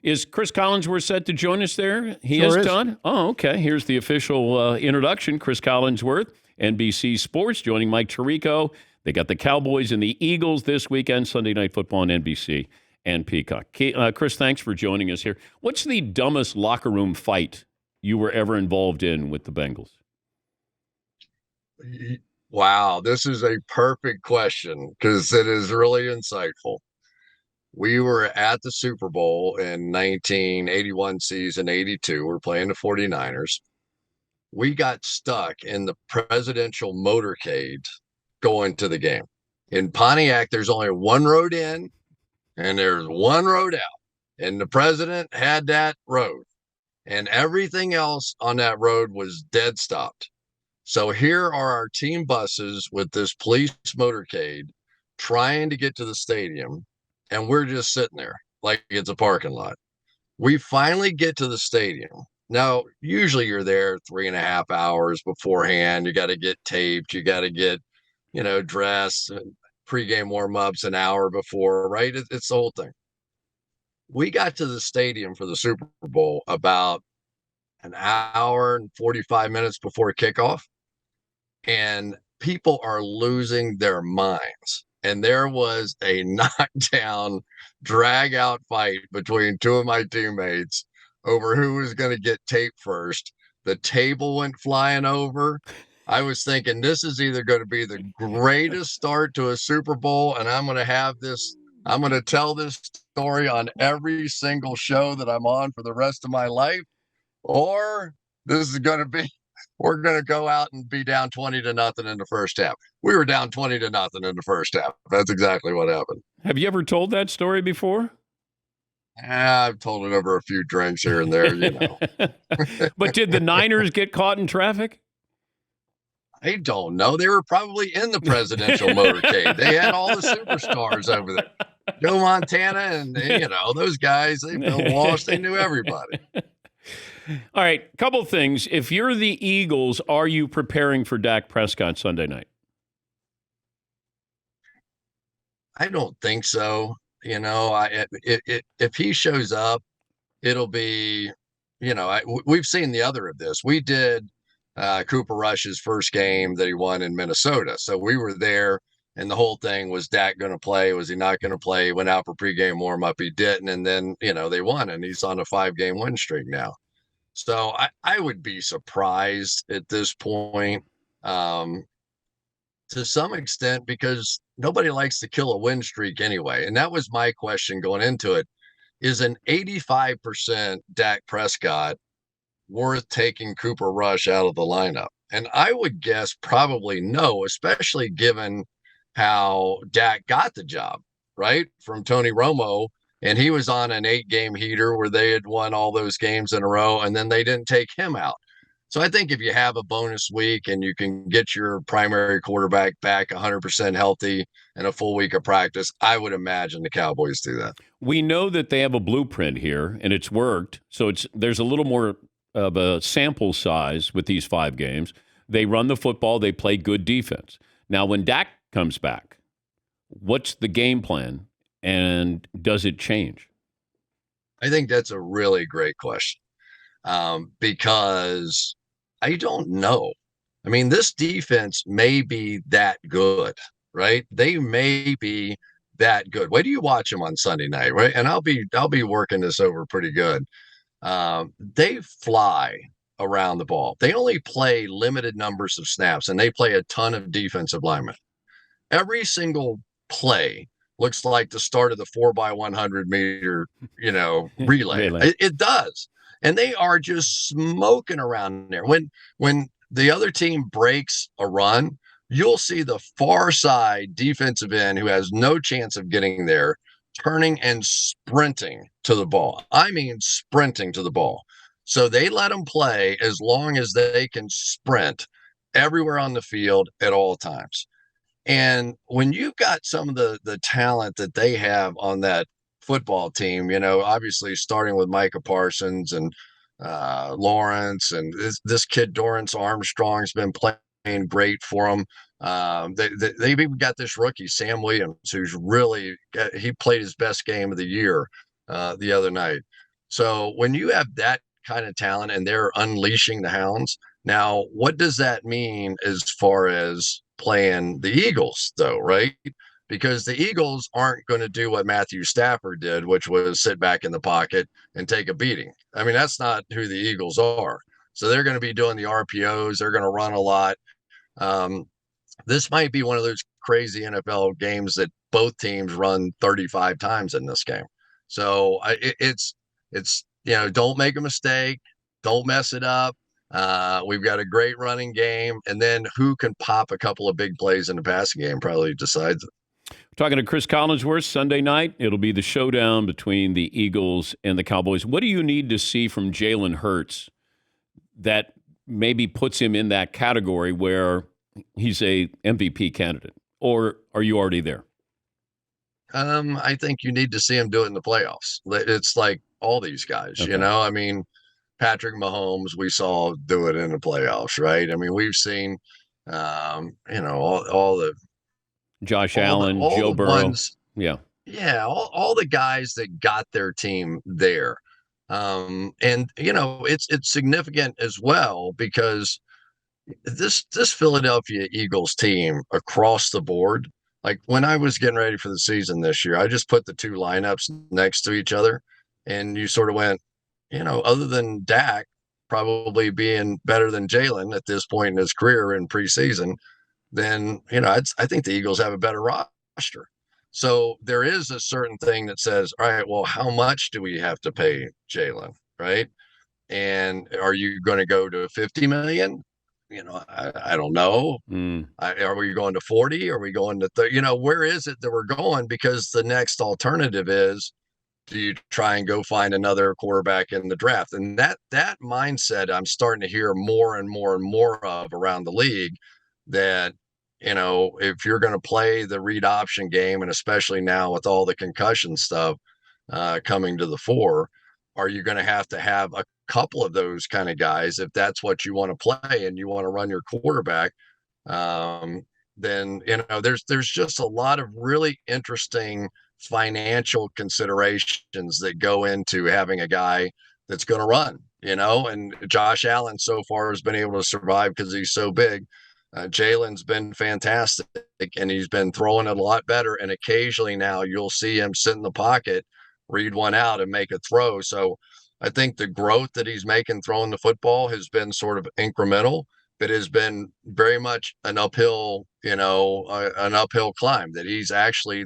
Is Chris Collinsworth set to join us there? He Sure is, is. Todd? Oh, okay. Here's the official introduction. Chris Collinsworth, NBC Sports, joining Mike Tirico. They got the Cowboys and the Eagles this weekend, Sunday Night Football on NBC and Peacock. Chris, thanks for joining us here. What's the dumbest locker room fight you were ever involved in with the Bengals? Wow, this is a perfect question because it is really insightful. We were at the Super Bowl in 1981 season, 82. We're playing the 49ers. We got stuck in the presidential motorcade going to the game. In Pontiac, there's only one road in and there's one road out. And the president had that road. And everything else on that road was dead stopped. So here are our team buses with this police motorcade trying to get to the stadium, and we're just sitting there like it's a parking lot. We finally get to the stadium. Now, usually you're there 3.5 hours beforehand. You got to get taped. You got to get, dressed, and pregame warm-ups an hour before, right? It's the whole thing. We got to the stadium for the Super Bowl about an hour and 45 minutes before kickoff, and people are losing their minds. And there was a knockdown, drag out fight between two of my teammates over who was going to get taped first. The table went flying over. I was thinking this is either going to be the greatest start to a Super Bowl, and I'm going to tell this story on every single show that I'm on for the rest of my life, or this is going to be, we're going to go out and be down 20-0 in the first half. We were down 20-0 in the first half. That's exactly what happened. Have you ever told that story before? I've told it over a few drinks here and there, But did the Niners get caught in traffic? I don't know. They were probably in the presidential motorcade. They had all the superstars over there. Joe Montana and, those guys, Bill Walsh, they knew everybody. All right, couple things. If you're the Eagles, are you preparing for Dak Prescott Sunday night? I don't think so. If he shows up, it'll be, we've seen the other of this. We did Cooper Rush's first game that he won in Minnesota. So we were there, and the whole thing was Dak going to play? Was he not going to play? He went out for pregame warm-up. He didn't, and then, they won, and he's on a 5-game win streak now. So I would be surprised at this point, to some extent, because nobody likes to kill a win streak anyway. And that was my question going into it. Is an 85% Dak Prescott worth taking Cooper Rush out of the lineup? And I would guess probably no, especially given how Dak got the job, right? From Tony Romo. And he was on an 8-game heater where they had won all those games in a row, and then they didn't take him out. So I think if you have a bonus week and you can get your primary quarterback back 100% healthy and a full week of practice, I would imagine the Cowboys do that. We know that they have a blueprint here, and it's worked. So there's a little more of a sample size with these 5 games. They run the football. They play good defense. Now, when Dak comes back, what's the game plan, and does it change? I think that's a really great question, because I don't know. I mean, this defense may be that good, right? They may be that good. Wait till you watch them on Sunday night, right? And I'll be working this over pretty good. They fly around the ball. They only play limited numbers of snaps, and they play a ton of defensive linemen. Every single play looks like the start of the 4x100 meter, relay. It does. And they are just smoking around there. When the other team breaks a run, you'll see the far side defensive end who has no chance of getting there, turning and sprinting to the ball. I mean, sprinting to the ball. So they let them play as long as they can sprint everywhere on the field at all times. And when you've got some of the talent that they have on that football team, obviously starting with Micah Parsons and Lawrence, and this kid Dorrance Armstrong's been playing great for them. They've even got this rookie Sam Williams, who's really he played his best game of the year the other night. So when you have that kind of talent and they're unleashing the hounds, now what does that mean as far as playing the Eagles, though, right? Because the Eagles aren't going to do what Matthew Stafford did, which was sit back in the pocket and take a beating. I mean, that's not who the Eagles are. So they're going to be doing the RPOs. They're going to run a lot. Um, this might be one of those crazy NFL games that both teams run 35 times in this game. So it's don't make a mistake, don't mess it up. We've got a great running game, and then who can pop a couple of big plays in the passing game probably decides it. Talking to Chris Collinsworth Sunday night. It'll be the showdown between the Eagles and the Cowboys. What do you need to see from Jalen Hurts that maybe puts him in that category where he's a MVP candidate? Or are you already there? I think you need to see him do it in the playoffs. It's like all these guys, Okay. I mean, Patrick Mahomes, we saw do it in the playoffs, right? I mean, we've seen, all the Josh Allen, all Joe the Burrow. ones, Yeah. yeah, all the guys that got their team there. And it's significant as well because this Philadelphia Eagles team across the board, like when I was getting ready for the season this year, I just put the two lineups next to each other, and you sort of went, other than Dak probably being better than Jalen at this point in his career in preseason, then I think the Eagles have a better roster. So there is a certain thing that says, all right, well, how much do we have to pay Jalen, right? And are you going to go to 50 million? I don't know. Mm. Are we going to 40? Are we going to 30? Where is it that we're going? Because the next alternative is, do you try and go find another quarterback in the draft? And that mindset I'm starting to hear more and more and more of around the league, that if you're going to play the read option game, and especially now with all the concussion stuff coming to the fore, are you going to have a couple of those kind of guys if that's what you want to play and you want to run your quarterback? Then there's just a lot of really interesting financial considerations that go into having a guy that's going to run. And Josh Allen so far has been able to survive because he's so big. Jalen's been fantastic, and he's been throwing it a lot better. And occasionally now you'll see him sit in the pocket, read one out, and make a throw. So I think the growth that he's making throwing the football has been sort of incremental, but has been very much an uphill, an uphill climb, that he's actually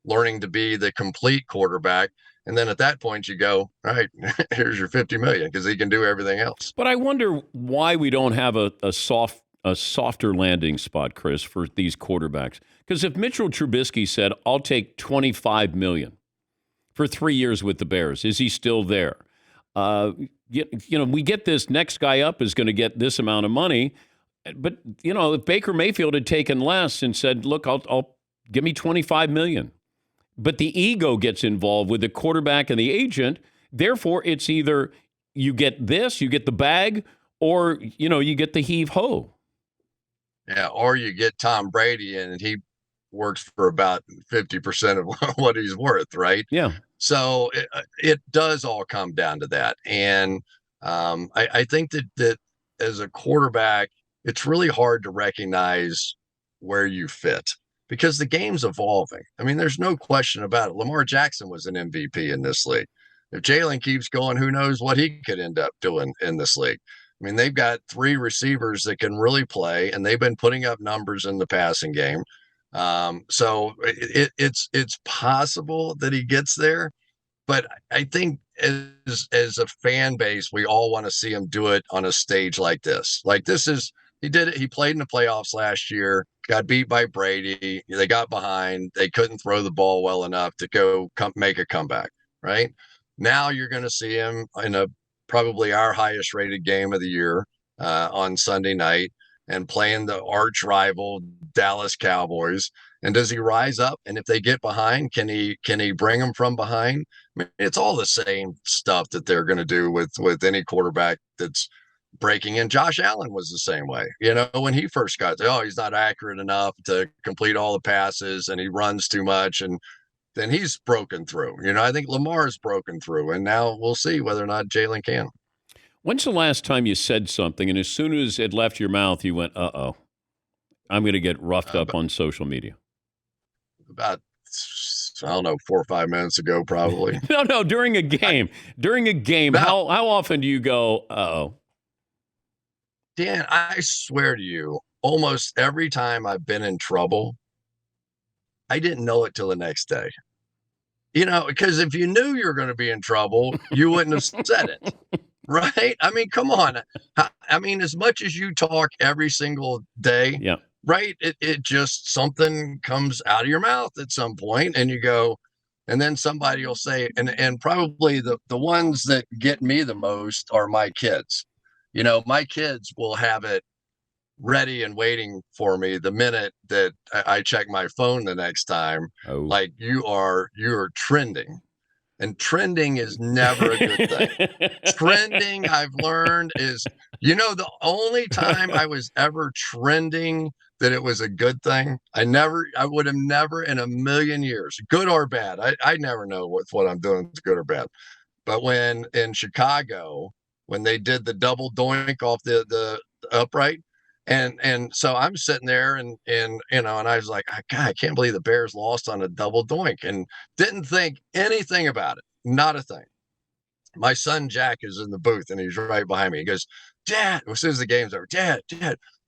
learning to be the complete quarterback. And then at that point you go, all right, here's your 50 million, because he can do everything else. But I wonder why we don't have a softer landing spot, Chris, for these quarterbacks. Because if Mitchell Trubisky said, I'll take $25 million for 3 years with the Bears, is he still there? We get this next guy up is going to get this amount of money. But, if Baker Mayfield had taken less and said, look, I'll give me $25 million. But the ego gets involved with the quarterback and the agent. Therefore, it's either you get this, you get the bag, or, you get the heave-ho. Yeah, or you get Tom Brady and he works for about 50% of what he's worth, right? Yeah. So it does all come down to that. And I think that as a quarterback, it's really hard to recognize where you fit because the game's evolving. I mean, there's no question about it. Lamar Jackson was an MVP in this league. If Jalen keeps going, who knows what he could end up doing in this league. I mean, they've got three receivers that can really play, and they've been putting up numbers in the passing game. So it's possible that he gets there, but I think as a fan base, we all want to see him do it on a stage like this. Like he did it. He played in the playoffs last year, got beat by Brady. They got behind. They couldn't throw the ball well enough to make a comeback. Right now, you're going to see him in probably our highest rated game of the year on Sunday night, and playing the arch rival Dallas Cowboys. And does he rise up? And if they get behind, can he bring them from behind? I mean, it's all the same stuff that they're going to do with any quarterback that's breaking in. Josh Allen was the same way. When he first got there, he's not accurate enough to complete all the passes, and he runs too much. And then he's broken through. I think Lamar's broken through, and now we'll see whether or not Jalen can. When's the last time you said something, and as soon as it left your mouth, you went, "Uh-oh, I'm going to get roughed up on social media"? About, I don't know, 4 or 5 minutes ago, probably. No, during a game. During a game, how often do you go, "Uh-oh"? Dan, I swear to you, almost every time I've been in trouble, I didn't know it till the next day. Because if you knew you were going to be in trouble, you wouldn't have said it. Right? I mean, come on. I mean, as much as you talk every single day, Yeah. right? It just, something comes out of your mouth at some point, and you go, and then somebody will say, and probably the ones that get me the most are my kids. My kids will have it ready and waiting for me the minute that I check my phone the next time. Oh. Like, you're trending. And trending is never a good thing. Trending, I've learned, is, the only time I was ever trending that it was a good thing, I would have never in a million years, good or bad. I never know what I'm doing is good or bad. But when in Chicago, when they did the double doink off the upright, and so I'm sitting there and I was like, God, I can't believe the Bears lost on a double doink, and didn't think anything about it. Not a thing. My son Jack is in the booth and he's right behind me. He goes, Dad, as soon as the game's over, Dad,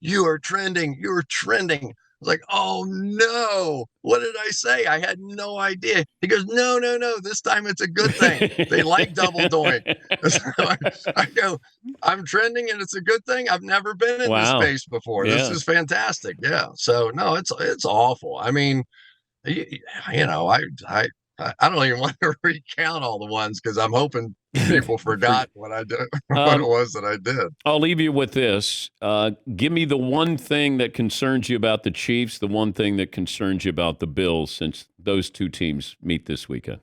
you are trending. You're trending. I was like, oh no, what did I say? I had no idea. He goes, no, this time it's a good thing. They like double doink. So I go, I'm trending and it's a good thing. I've never been in this space before. Yeah. This is fantastic. Yeah. So no, it's awful. I mean, I don't even want to recount all the ones, because I'm hoping people forgot what I did, what it was that I did. I'll leave you with this. Give me the one thing that concerns you about the Chiefs, the one thing that concerns you about the Bills, since those two teams meet this weekend.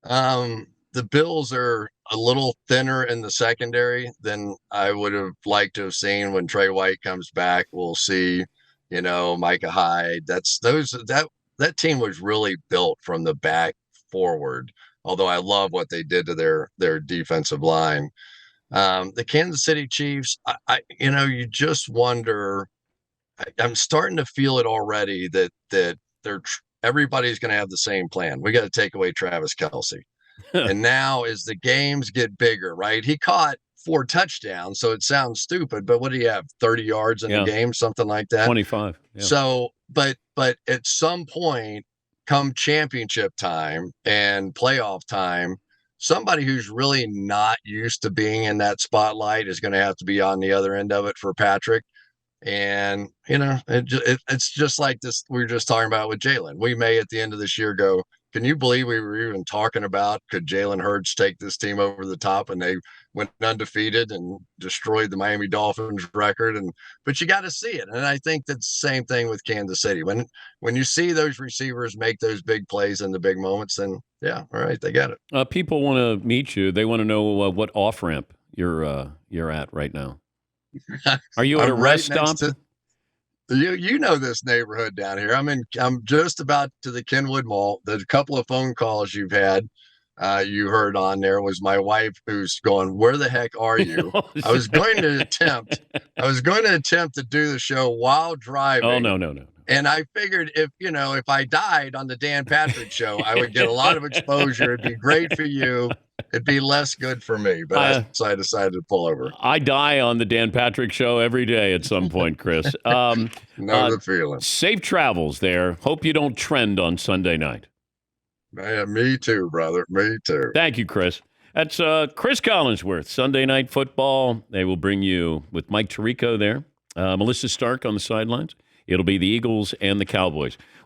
The Bills are a little thinner in the secondary than I would have liked to have seen. When Trey White comes back, we'll see, Micah Hyde. That team was really built from the back forward, although I love what they did to their defensive line. The Kansas City Chiefs, you just wonder. I'm starting to feel it already that everybody's going to have the same plan. We got to take away Travis Kelce. And now, as the games get bigger, right? He caught 4 touchdowns, so it sounds stupid, but what do you have? 30 yards in the game, something like that. 25. Yeah. So, but at some point, come championship time and playoff time, somebody who's really not used to being in that spotlight is going to have to be on the other end of it for Patrick. And it's just like this we were just talking about with Jalen. We may at the end of this year go, can you believe we were even talking about, could Jalen Hurts take this team over the top? And they went undefeated and destroyed the Miami Dolphins record. But you got to see it. And I think that's the same thing with Kansas City. When you see those receivers make those big plays in the big moments, then yeah, all right, they got it. People want to meet you. They want to know what off ramp you're at right now. Are you at a rest stop? You know this neighborhood down here. I'm just about to the Kenwood Mall. There's a couple of phone calls you've had. You heard on there was my wife, who's going, where the heck are you? I was going to attempt to do the show while driving. Oh, no. And I figured if I died on the Dan Patrick show, I would get a lot of exposure. It'd be great for you. It'd be less good for me. But so I decided to pull over. I die on the Dan Patrick show every day at some point, Chris. Know the feeling. Safe travels there. Hope you don't trend on Sunday night. Man, me too, brother. Me too. Thank you, Chris. That's Cris Collinsworth, Sunday Night Football. They will bring you with Mike Tirico there. Melissa Stark on the sidelines. It'll be the Eagles and the Cowboys.